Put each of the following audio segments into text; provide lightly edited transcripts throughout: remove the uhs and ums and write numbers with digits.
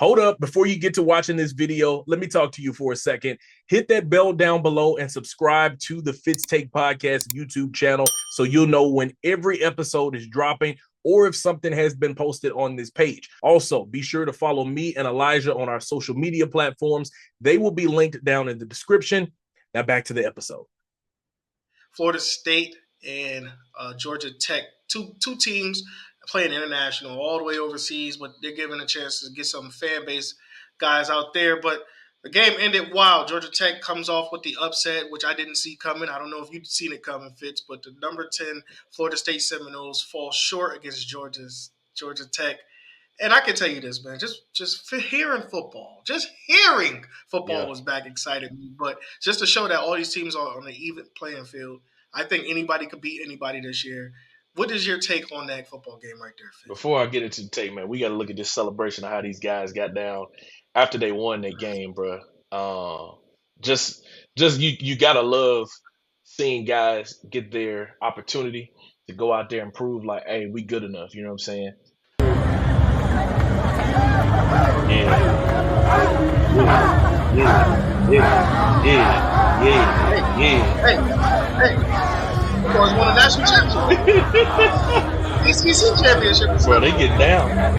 Hold up, before you get to watching this video, let me talk to you for a second. Hit that bell down below and subscribe to the Fitz Take Podcast YouTube channel so you'll know when every episode is dropping or if something has been posted on this page. Also, be sure to follow me and Elijah on our social media platforms. They will be linked down in the description. Now back to the episode. Florida State and Georgia Tech, two teams playing international all the way overseas, but they're given a chance to get some fan base guys out there. But the game ended wild. Georgia Tech comes off with the upset, which I didn't see coming. I don't know if you've seen it coming, Fitz, but the number 10 Florida State Seminoles fall short against Georgia Tech. And I can tell you this, man, just hearing football was back excited me. But just to show that all these teams are on an even playing field, I think anybody could beat anybody this year. What is your take on that football game right there, Fitz? Before I get into the take, man, we got to look at this celebration of how these guys got down after they won that game, bro. Just, you gotta love seeing guys get their opportunity to go out there and prove like, hey, we good enough. You know what I'm saying? Yeah, Hey, boys won a national championship. ACC championship. Bro, they get down.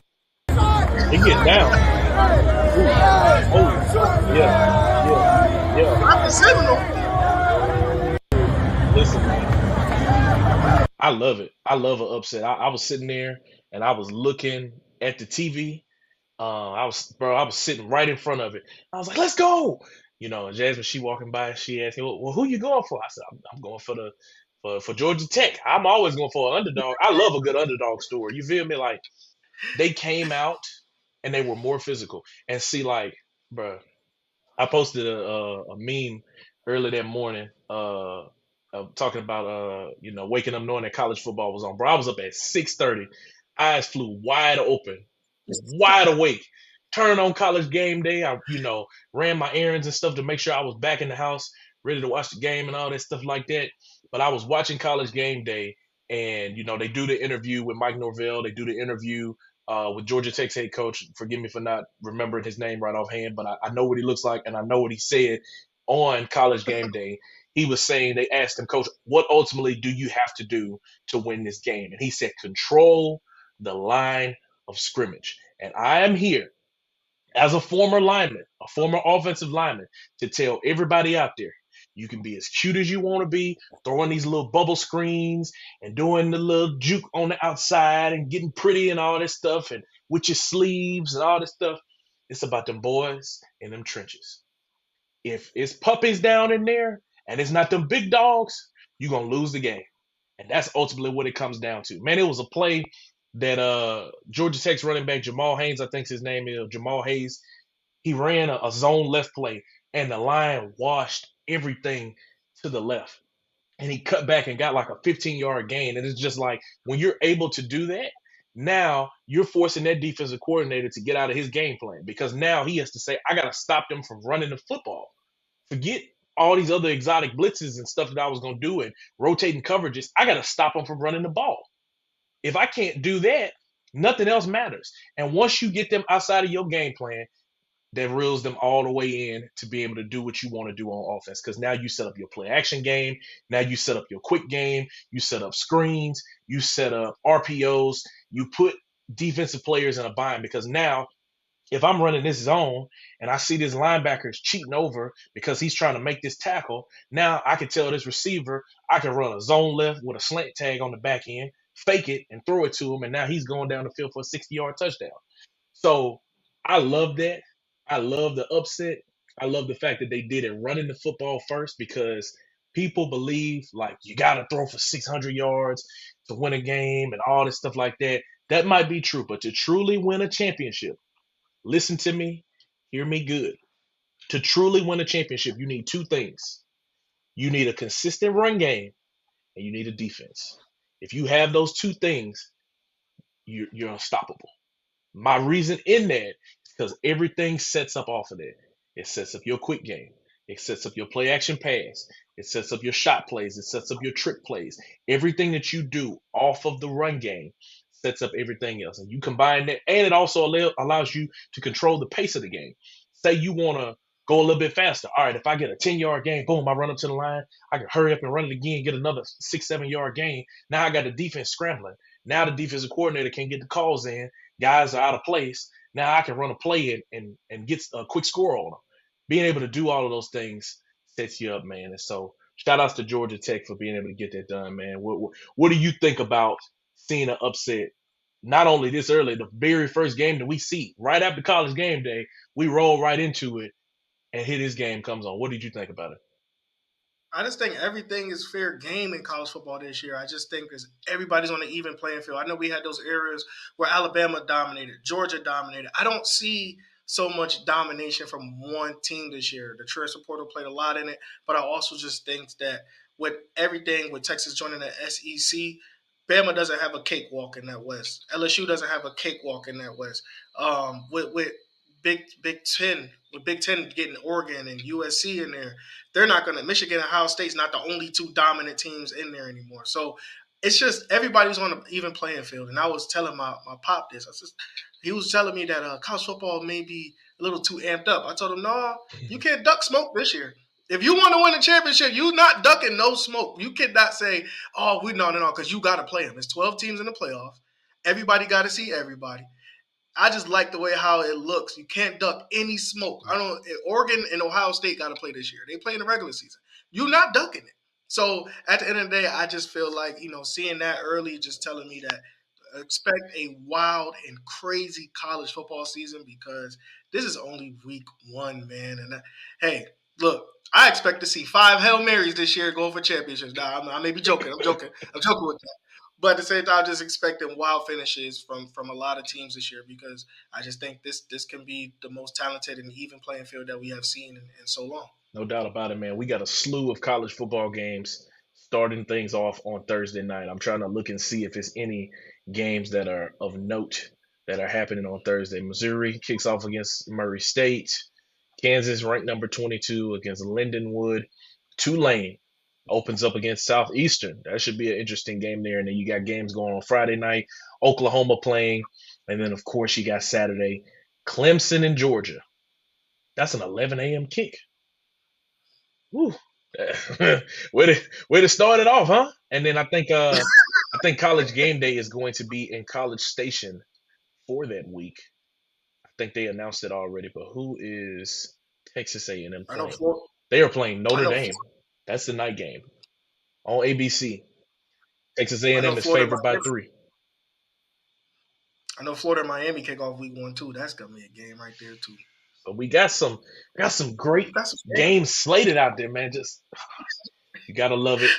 They get down. Yeah. I'm the Seminole. Listen, man. I love it. I love an upset. I was sitting there and I was looking at the TV. I was sitting right in front of it. I was like, let's go. You know, Jasmine, she walking by, she asked me, well, who you going for? I said, I'm going for Georgia Tech. I'm always going for an underdog. I love a good underdog story. You feel me? Like, they came out and they were more physical. And see, like, bro, I posted a meme early that morning talking about, waking up knowing that college football was on. Bro, I was up at 6:30. Eyes flew wide open, wide awake. Turned on College Game Day. I, ran my errands and stuff to make sure I was back in the house, ready to watch the game and all that stuff like that. But I was watching College Game Day, and they do the interview with Mike Norvell. They do the interview with Georgia Tech's head coach. Forgive me for not remembering his name right offhand, but I know what he looks like, and I know what he said on College Game Day. He was saying, they asked him, Coach, what ultimately do you have to do to win this game? And he said, control the line of scrimmage. And I am here as a former lineman, a former offensive lineman, to tell everybody out there, you can be as cute as you want to be, throwing these little bubble screens and doing the little juke on the outside and getting pretty and all this stuff and with your sleeves and all this stuff. It's about them boys in them trenches. If it's puppies down in there and it's not them big dogs, you're going to lose the game. And that's ultimately what it comes down to. Man, it was a play that Georgia Tech's running back, Jamal Haynes, I think his name is, Jamal Hayes, he ran a zone left play, and the line washed everything to the left. And he cut back and got like a 15-yard gain. And it's just like, when you're able to do that, now you're forcing that defensive coordinator to get out of his game plan, because now he has to say, I got to stop them from running the football. Forget all these other exotic blitzes and stuff that I was going to do and rotating coverages. I got to stop them from running the ball. If I can't do that, nothing else matters. And once you get them outside of your game plan, that reels them all the way in to be able to do what you want to do on offense. Because now you set up your play action game. Now you set up your quick game. You set up screens. You set up RPOs. You put defensive players in a bind, because now if I'm running this zone and I see this linebacker's cheating over because he's trying to make this tackle, now I can tell this receiver I can run a zone left with a slant tag on the back end, fake it, and throw it to him, and now he's going down the field for a 60-yard touchdown. So I love that. I love the upset. I love the fact that they did it running the football first, because people believe like you got to throw for 600 yards to win a game and all this stuff like that. That might be true, but to truly win a championship, listen to me, hear me good. To truly win a championship, you need two things. You need a consistent run game, and you need a defense. If you have those two things, you're unstoppable. My reason in that is because everything sets up off of that. It sets up your quick game. It sets up your play action pass. It sets up your shot plays. It sets up your trick plays. Everything that you do off of the run game sets up everything else. And you combine that, and it also allows you to control the pace of the game. Say you want to go a little bit faster. All right, if I get a 10-yard gain, boom, I run up to the line. I can hurry up and run it again, get another 6-7 yard gain. Now I got the defense scrambling. Now the defensive coordinator can get the calls in. Guys are out of place. Now I can run a play and get a quick score on them. Being able to do all of those things sets you up, man. And so shout outs to Georgia Tech for being able to get that done, man. What do you think about seeing an upset? Not only this early, the very first game that we see right after college game day, we roll right into it, and here this game comes on. What did you think about it? I just think everything is fair game in college football this year. I just think because everybody's on an even playing field. I know we had those areas where Alabama dominated, Georgia dominated. I don't see so much domination from one team this year. The transfer portal played a lot in it, but I also just think that with everything, with Texas joining the SEC, Bama doesn't have a cakewalk in that West. LSU doesn't have a cakewalk in that West. With Big Ten, with Big Ten getting Oregon and USC in there, they're not going to. Michigan and Ohio State's not the only two dominant teams in there anymore. So it's just everybody's on an even playing field. And I was telling my pop this. He was telling me that college football may be a little too amped up. I told him, no, you can't duck smoke this year. If you want to win a championship, you're not ducking no smoke. You cannot say, oh, no, because you got to play them. It's 12 teams in the playoff. Everybody got to see everybody. I just like the way how it looks. You can't duck any smoke. Oregon and Ohio State got to play this year. They play in the regular season. You're not ducking it. So at the end of the day, I just feel like, seeing that early, just telling me that expect a wild and crazy college football season because this is only week 1, man. And hey, look, I expect to see 5 Hail Marys this year going for championships. Now, I may be joking. I'm joking with that. But at the same time, I'm just expecting wild finishes from a lot of teams this year because I just think this can be the most talented and even playing field that we have seen in so long. No doubt about it, man. We got a slew of college football games starting things off on Thursday night. I'm trying to look and see if there's any games that are of note that are happening on Thursday. Missouri kicks off against Murray State. Kansas, ranked number 22, against Lindenwood. Tulane opens up against Southeastern. That should be an interesting game there. And then you got games going on Friday night. Oklahoma playing. And then, of course, you got Saturday. Clemson and Georgia. That's an 11 a.m. kick. Woo. way to start it off, huh? And then I think College Game Day is going to be in College Station for that week. I think they announced it already, but who is Texas A&M playing? They are playing Notre Dame. That's the night game on ABC. Texas A&M is favored by 3. I know Florida and Miami kick off week 1 too. That's gonna be a game right there too. So we got some great games slated out there, man. Just you gotta love it.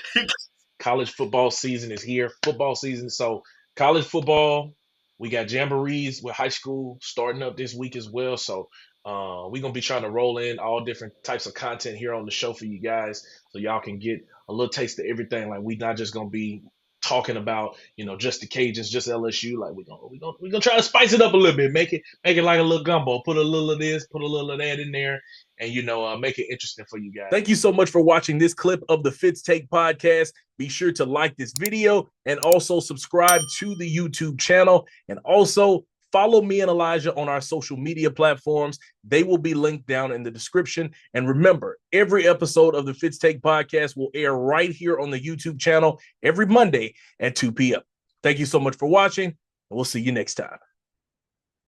College football season is here. Football season. So college football, we got jamborees with high school starting up this week as well. So we're going to be trying to roll in all different types of content here on the show for you guys so y'all can get a little taste of everything. Like, we're not just going to be talking about, just the Cajuns, just LSU. Like, we're gonna try to spice it up a little bit, make it like a little gumbo, put a little of this, put a little of that in there, and make it interesting for you guys. Thank you so much for watching this clip of the Fitz Take podcast. Be sure to like this video and also subscribe to the YouTube channel, and also follow me and Elijah on our social media platforms. They will be linked down in the description. And remember, every episode of the Fitz Take podcast will air right here on the YouTube channel every Monday at 2 p.m. Thank you so much for watching, and we'll see you next time.